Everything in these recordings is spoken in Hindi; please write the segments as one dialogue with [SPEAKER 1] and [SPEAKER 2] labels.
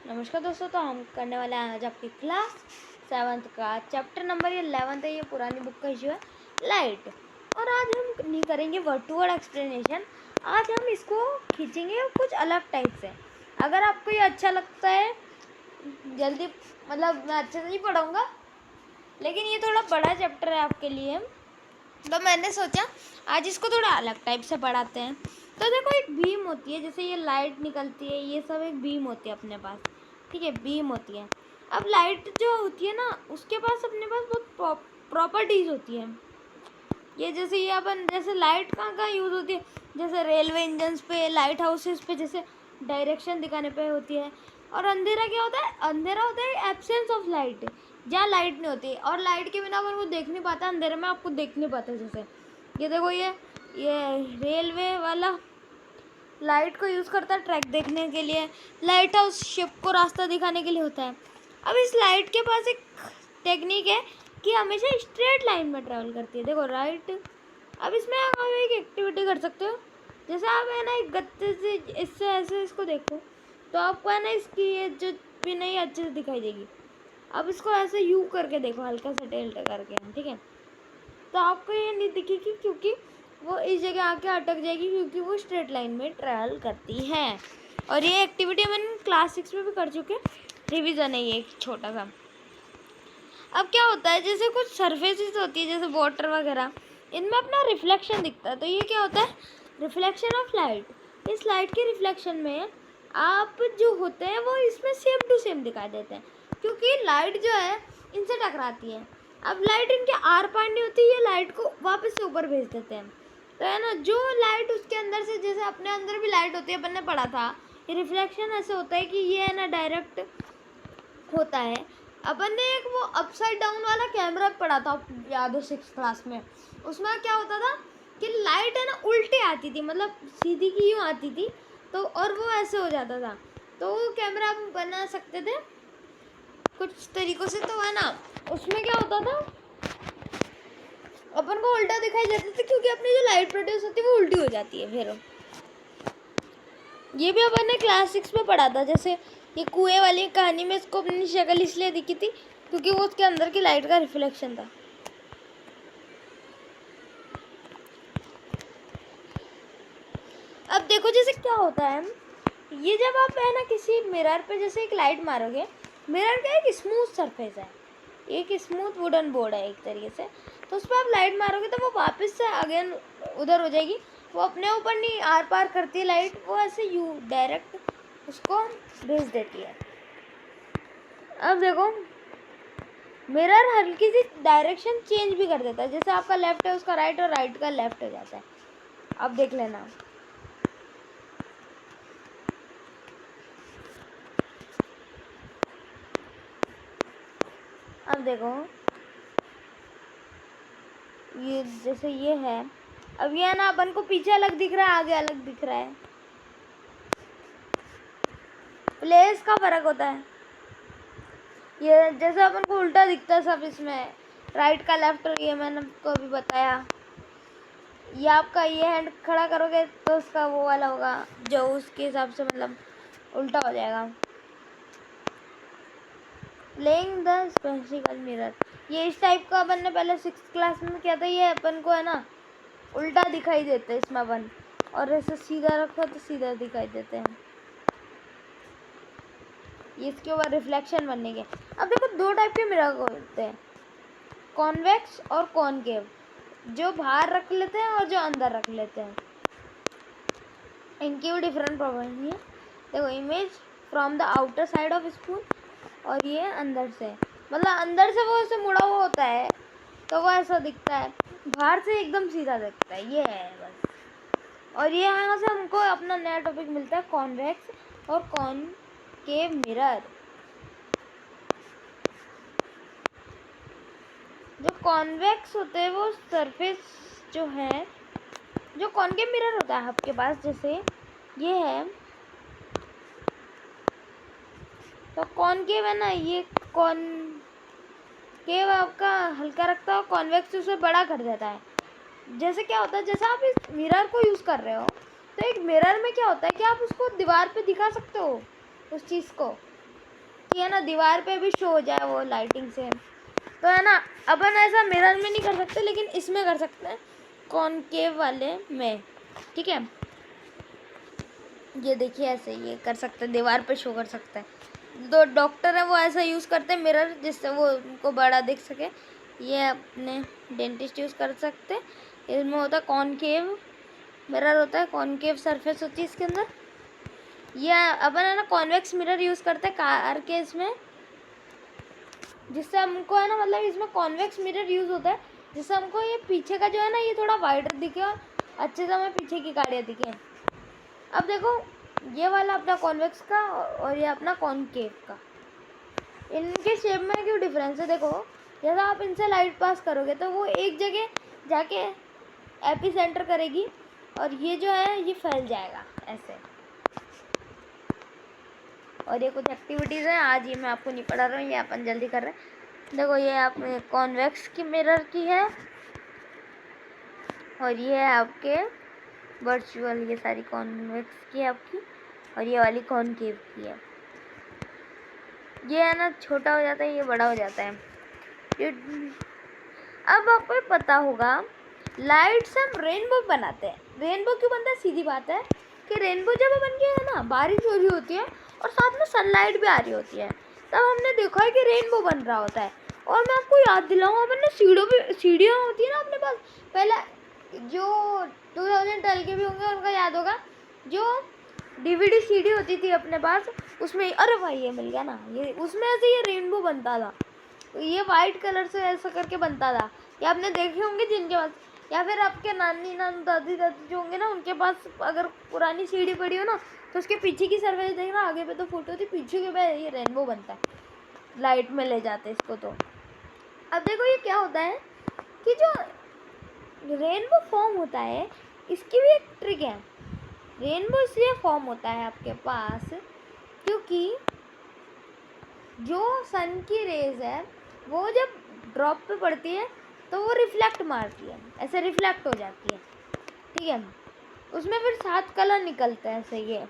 [SPEAKER 1] नमस्कार दोस्तों, तो हम करने वाले हैं आज आपकी क्लास 7th का चैप्टर नंबर 11 है। ये पुरानी बुक का इशू है लाइट। और आज हम नहीं करेंगे वर्ड टू वर्ड एक्सप्लेनेशन। आज हम इसको खींचेंगे कुछ अलग टाइप से। अगर आपको ये अच्छा लगता है, जल्दी मतलब मैं अच्छे से नहीं पढ़ाऊँगा, लेकिन ये थोड़ा बड़ा चैप्टर है आपके लिए, तो मैंने सोचा आज इसको थोड़ा अलग टाइप से पढ़ाते हैं। तो देखो, एक बीम होती है, जैसे ये लाइट निकलती है, ये सब एक बीम होती है अपने पास। ठीक है, बीम होती है। अब लाइट जो होती है ना, उसके पास अपने पास बहुत प्रॉपर्टीज़ होती है। ये जैसे ये अपन जैसे लाइट कहाँ कहाँ यूज़ होती है, जैसे रेलवे इंजन्स पे, लाइट हाउसेस पे, जैसे डायरेक्शन दिखाने पे होती है। और अंधेरा क्या होता है? अंधेरा होता है एब्सेंस ऑफ लाइट, जहाँ लाइट नहीं होती। और लाइट के बिना अपन वो देख नहीं पाता, अंधेरे में आपको देख नहीं पाता। जैसे ये देखो, ये रेलवे वाला लाइट को यूज़ करता है ट्रैक देखने के लिए। लाइट हाउस शिप को रास्ता दिखाने के लिए होता है। अब इस लाइट के पास एक टेक्निक है कि हमेशा स्ट्रेट लाइन में ट्रैवल करती है। देखो राइट। अब इसमें आप एक एक्टिविटी कर सकते हो। जैसे आप है ना एक गत्ते से इससे ऐसे इसको देखो, तो आपको है ना इसकी ये जो भी नहीं अच्छे से दिखाई देगी। अब इसको ऐसे यू करके देखो, हल्का सा टिल्ट करके, ठीक है। तो आपको ये नहीं दिखेगी क्योंकि वो इस जगह आके अटक जाएगी, क्योंकि वो स्ट्रेट लाइन में ट्रैवल करती है। और ये एक्टिविटी अपन क्लास 6 में भी कर चुके हैं, रिवीजन है ये एक छोटा सा। अब क्या होता है, जैसे कुछ सरफेसेस होती है जैसे वाटर वगैरह, इनमें अपना रिफ्लेक्शन दिखता है। तो ये क्या होता है? Reflection of light. इस लाइट के रिफ्लेक्शन में आप जो होते हैं वो इसमें सेम टू सेम दिखाई देते हैं, क्योंकि लाइट जो है इनसे टकराती है। अब लाइट इनके आर पार नहीं होती, ये लाइट को वापस से ऊपर भेज देते हैं। तो है ना, जो लाइट उसके अंदर से, जैसे अपने अंदर भी लाइट होती है, अपन ने पढ़ा था, ये रिफ्लेक्शन ऐसे होता है कि ये है ना डायरेक्ट होता है। अपन ने एक वो अपसाइड डाउन वाला कैमरा पढ़ा था, याद हो 6th क्लास में। उसमें क्या होता था कि लाइट है ना उल्टे आती थी, मतलब सीधी की यूँ आती थी, तो और वो ऐसे हो जाता था। तो वो कैमरा हम बना सकते थे कुछ तरीक़ों से। तो है ना, उसमें क्या होता था, अपन को उल्टा दिखाई देता था, क्योंकि अपनी जो लाइट प्रोड्यूस होती है वो उल्टी हो जाती है। फिर ये भी अपन ने क्लास 6 में पढ़ा था। जैसे ये कुएं वाली कहानी में इसको अपनी शक्ल इसलिए दिखी थी क्योंकि वो उसके अंदर की लाइट का रिफ्लेक्शन था। अब देखो, जैसे क्या होता है, ये जब आप है ना किसी मिरर पे जैसे एक लाइट मारोगे, मिरर का एक स्मूथ सरफेस है, एक स्मूथ वुडन बोर्ड है एक तरीके से। तो उस पर आप लाइट मारोगे तो वो वापस से अगेन उधर हो जाएगी। वो अपने ऊपर नहीं आर पार करती है लाइट, वो ऐसे यू डायरेक्ट उसको भेज देती है। अब देखो, मिरर हल्की सी डायरेक्शन चेंज भी कर देता है, जैसे आपका लेफ्ट है उसका राइट और राइट का लेफ्ट हो जाता है। अब देख लेना। अब देखो, ये जैसे ये है, अब ये है ना अपन को पीछे अलग दिख रहा है, आगे अलग दिख रहा है। प्लेस का फर्क होता है। ये जैसे अपन को उल्टा दिखता है सब इसमें, राइट का लेफ्ट, और ये मैंने आपको अभी बताया। ये आपका ये हैंड खड़ा करोगे तो उसका वो वाला होगा, जो उसके हिसाब से मतलब उल्टा हो जाएगा। प्लेइंग द स्पेसिकल मिरर, ये इस टाइप का अपन ने पहले 6th क्लास में किया था। ये अपन को है ना उल्टा दिखाई देते हैं इसमें अपन, और ऐसे सीधा रखो तो सीधा दिखाई देते हैं। ये इसके ऊपर रिफ्लेक्शन बनने के। अब देखो, 2 टाइप के मिरर होते हैं, कॉन्वेक्स और कॉनकेव, जो बाहर रख लेते हैं और जो अंदर रख लेते हैं। इनकी भी डिफरेंट प्रॉपर्टी है। देखो, image from the outer side of spoon, और ये अंदर से, मतलब अंदर से वो ऐसे मुड़ा हुआ होता है तो वो ऐसा दिखता है, बाहर से एकदम सीधा दिखता है। ये है बस। और ये यहाँ से हमको अपना नया टॉपिक मिलता है, कॉन्वेक्स और कॉनकेव मिरर। जो कॉन्वेक्स होते हैं वो सरफेस जो है, जो कॉनकेव मिरर होता है आपके पास, जैसे ये है, तो कॉनकेव है ना, ये कॉनकेव आपका हल्का रखता है, कॉन्वेक्स उसे बड़ा कर देता है। जैसे क्या होता है, जैसे आप इस मिरर को यूज़ कर रहे हो, तो एक मिरर में क्या होता है कि आप उसको दीवार पे दिखा सकते हो उस चीज़ को। कि है ना दीवार पे भी शो हो जाए वो लाइटिंग से। तो है ना अपन ऐसा मिरर में नहीं कर सकते, लेकिन इसमें कर सकते हैं, कॉनकेव वाले में। ठीक है, ये देखिए ऐसे ये कर सकते हैं, दीवार पे शो कर सकते हैं। दो डॉक्टर है वो ऐसा यूज़ करते हैं मिरर, जिससे वो उनको बड़ा दिख सके। ये अपने डेंटिस्ट यूज़ कर सकते हैं। इसमें होता है कॉनकेव मिरर, होता है कॉनकेव सरफेस होती है इसके अंदर। ये अपन है ना कॉन्वेक्स मिरर यूज़ करते हैं कार के इसमें, जिससे हमको है ना मतलब इसमें कॉन्वेक्स मिरर यूज़ होता है, जिससे हमको ये पीछे का जो है ना ये थोड़ा वाइडर दिखे और अच्छे से हमें पीछे की गाड़ियाँ दिखें। अब देखो ये वाला अपना कॉन्वेक्स का और ये अपना कॉनकेव का, इनके शेप में क्यों डिफरेंस है। देखो जैसा आप इनसे लाइट पास करोगे तो वो एक जगह जाके एपी सेंटर करेगी, और ये जो है ये फैल जाएगा ऐसे। और ये कुछ एक्टिविटीज़ हैं, आज ये मैं आपको नहीं पढ़ा रहा हूँ, ये अपन जल्दी कर रहे हैं। देखो ये आप कॉन्वेक्स की मिरर की है, और ये है आपके वर्चुअल, ये सारी कॉन्वेक्स की है आपकी, और ये वाली कॉनकेव की है। ये है ना छोटा हो जाता है, ये बड़ा हो जाता है। अब आपको पता होगा लाइट से हम रेनबो बनाते हैं। रेनबो क्यों बनता है, सीधी बात है कि रेनबो जब बन गया है ना, बारिश हो रही होती है और साथ में सनलाइट भी आ रही होती है, तब हमने देखा है कि रेनबो बन रहा होता है। और मैं आपको याद दिलाऊँ, अपन ने सीढ़ियाँ होती है ना अपने पास, पहले जो 2012 के भी होंगे उनका याद होगा, जो DVD CD होती थी अपने पास, उसमें अरे भाई ये मिल गया ना, ये उसमें ऐसे ये रेनबो बनता था, ये वाइट कलर से ऐसा करके बनता था। या आपने देखे होंगे जिनके पास, या फिर आपके नानी दादी जो होंगे ना उनके पास अगर पुरानी CD पड़ी हो ना, तो उसके पीछे की सरफेस देखना, आगे पे तो फोटो थी, पीछे के पे ये रेनबो बनता है, लाइट में ले जाते इसको। तो अब देखो ये क्या होता है कि जो रेनबो फॉर्म होता है, इसकी भी एक ट्रिक है। रेनबो इसलिए फॉर्म होता है आपके पास क्योंकि जो सन की रेज है वो जब ड्रॉप पे पड़ती है तो वो रिफ्लेक्ट मारती है, ऐसे रिफ्लेक्ट हो जाती है। ठीक है, उसमें फिर 7 कलर निकलते हैं ऐसे ये,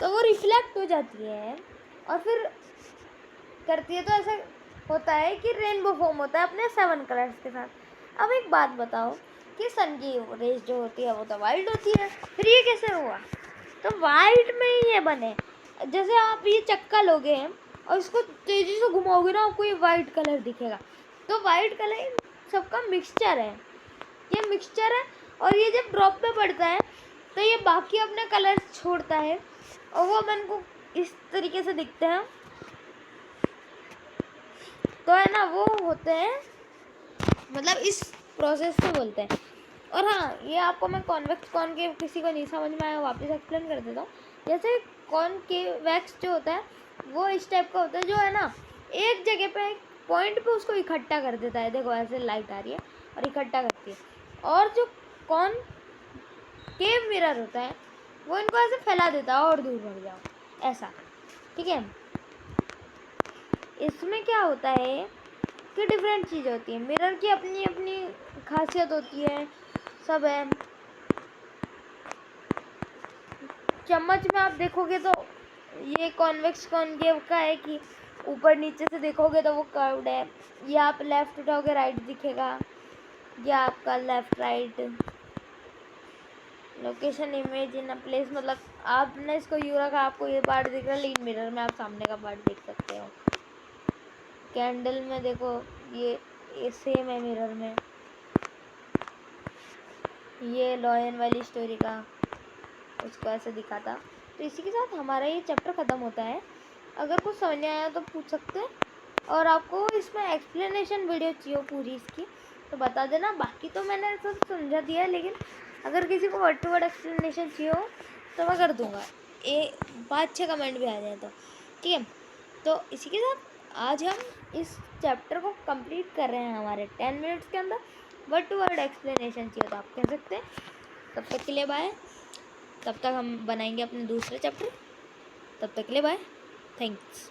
[SPEAKER 1] तो वो रिफ्लेक्ट हो जाती है और फिर करती है, तो ऐसा होता है कि रेनबो फॉर्म होता है अपने 7 कलर्स के साथ। अब एक बात बताओ कि सन की रेज जो होती है वो तो वाइट होती है, फिर ये कैसे हुआ। तो वाइट में ही ये बने, जैसे आप ये चक्का लोगे और इसको तेज़ी से घुमाओगे ना, आपको ये वाइट कलर दिखेगा। तो वाइट कलर सबका मिक्सचर है, ये मिक्सचर है, और ये जब ड्रॉप पे पड़ता है तो ये बाकी अपने कलर छोड़ता है और वो अपन को इस तरीके से दिखते हैं। तो है ना वो होते हैं, मतलब इस प्रोसेस को बोलते हैं। और हाँ, ये आपको मैं कॉन्वेक्स कॉनकेव किसी को नहीं समझ में आया वापस एक्सप्लेन कर देता हूँ। जैसे कॉनकेवेक्स जो होता है वो इस टाइप का होता है, जो है ना एक जगह पे एक पॉइंट पे उसको इकट्ठा कर देता है। देखो ऐसे लाइट आ रही है और इकट्ठा करती है। और जो कॉनकेव मिरर होता है वो इनको ऐसे फैला देता है और दूर बढ़ जाओ ऐसा। ठीक है, इसमें क्या होता है कि डिफरेंट चीज़ होती है, मिरर की अपनी अपनी खासियत होती है, सब है। चम्मच में आप देखोगे तो ये कॉन्वेक्स कॉनकेव का है कि ऊपर नीचे से देखोगे तो वो कर्व्ड है। ये आप लेफ़्ट उठाओगे राइट दिखेगा, या आपका left right. Location image in a place, मतलब आपने इसको यूँ रखा, आपको ये पार्ट दिख रहा है, लेकिन मिरर में आप सामने का पार्ट देख सकते हो। कैंडल में देखो ये सेम है मिरर में। ये लॉयन वाली स्टोरी का उसको ऐसे दिखा था। तो इसी के साथ हमारा ये चैप्टर ख़त्म होता है। अगर कुछ समझ नहीं आया तो पूछ सकते हैं, और आपको इसमें एक्सप्लेनेशन वीडियो चाहिए पूरी इसकी तो बता देना। बाकी तो मैंने सब समझा दिया है, लेकिन अगर किसी को वर्ड टू वर्ड एक्सप्लेनेशन चाहिए हो तो मैं कर दूँगा, 5-6 कमेंट भी आ जाए तो। ठीक है, तो इसी के साथ आज हम इस चैप्टर को कंप्लीट कर रहे हैं हमारे 10 मिनट्स के अंदर। वर्ड टू वर्ड एक्सप्लेनेशन चाहिए तो आप कह सकते हैं। तब तक के लिए बाय। तब तक हम बनाएंगे अपने दूसरे चैप्टर। तब तक के लिए बाय, थैंक्स।